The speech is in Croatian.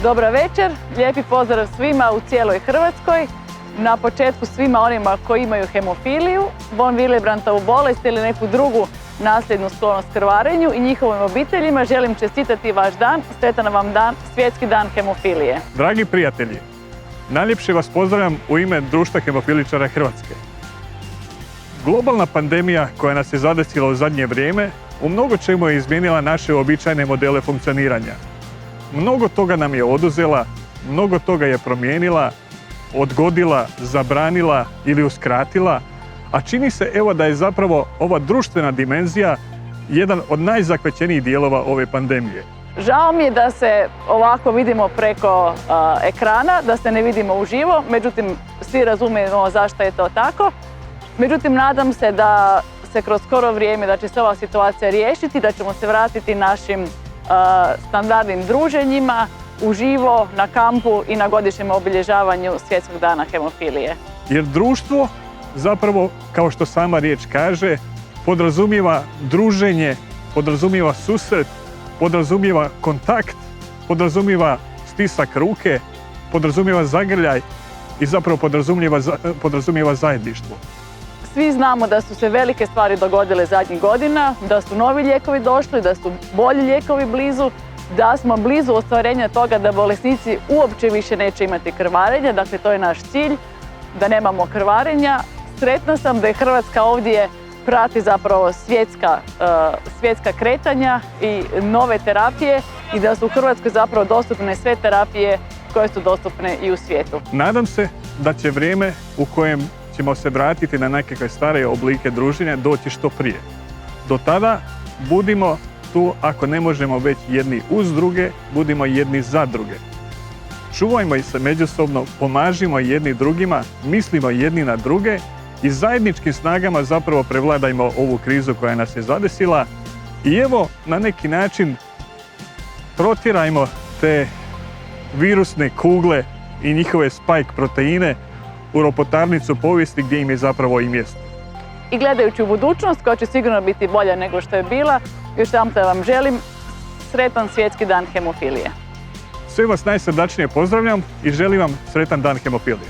Dobra večer, lijepi pozdrav svima u cijeloj Hrvatskoj. Na početku svima onima koji imaju hemofiliju, von Willebrandovu bolest ili neku drugu nasljednu sklonost krvarenju i njihovim obiteljima želim čestitati vaš dan. Sretan vam dan, Svjetski dan hemofilije. Dragi prijatelji, najljepše vas pozdravljam u ime Društva hemofiličara Hrvatske. Globalna pandemija koja nas je zadesila u zadnje vrijeme u mnogo čemu je izmijenila naše uobičajene modele funkcioniranja. Mnogo toga nam je oduzela, mnogo toga je promijenila, odgodila, zabranila ili uskratila, a čini se evo da je zapravo ova društvena dimenzija jedan od najzahvaćenijih dijelova ove pandemije. Žao mi je da se ovako vidimo preko ekrana, da se ne vidimo uživo, međutim svi razumijemo zašto je to tako. Međutim, nadam se da se kroz skoro vrijeme da će se ova situacija riješiti, da ćemo se vratiti našim standardnim druženjima, uživo, na kampu i na godišnjem obilježavanju Svjetskog dana hemofilije. Jer društvo zapravo, kao što sama riječ kaže, podrazumijeva druženje, podrazumijeva susret, podrazumijeva kontakt, podrazumijeva stisak ruke, podrazumijeva zagrljaj i zapravo podrazumijeva zajedništvo. Svi znamo da su se velike stvari dogodile zadnjih godina, da su novi lijekovi došli, da su bolji lijekovi blizu, da smo blizu ostvarenja toga da bolesnici uopće više neće imati krvarenja. Dakle, to je naš cilj, da nemamo krvarenja. Sretna sam da je Hrvatska ovdje prati zapravo svjetska kretanja i nove terapije i da su u Hrvatskoj zapravo dostupne sve terapije koje su dostupne i u svijetu. Nadam se da će vrijeme u kojem ćemo se vratiti na nekakve stare oblike druženja doći što prije. Do tada budimo tu, ako ne možemo već jedni uz druge, budimo jedni za druge. Čuvajmo se međusobno, pomažimo jedni drugima, mislimo jedni na druge i zajedničkim snagama zapravo prevladajmo ovu krizu koja nas je zadesila i evo na neki način protjerajmo te virusne kugle i njihove spike proteine u ropotarnicu povijesti gdje im je zapravo i mjesto. I gledajući u budućnost koja će sigurno biti bolja nego što je bila, još jedanput vam želim sretan Svjetski dan hemofilije. Sve vas najsrdačnije pozdravljam i želim vam sretan dan hemofilije.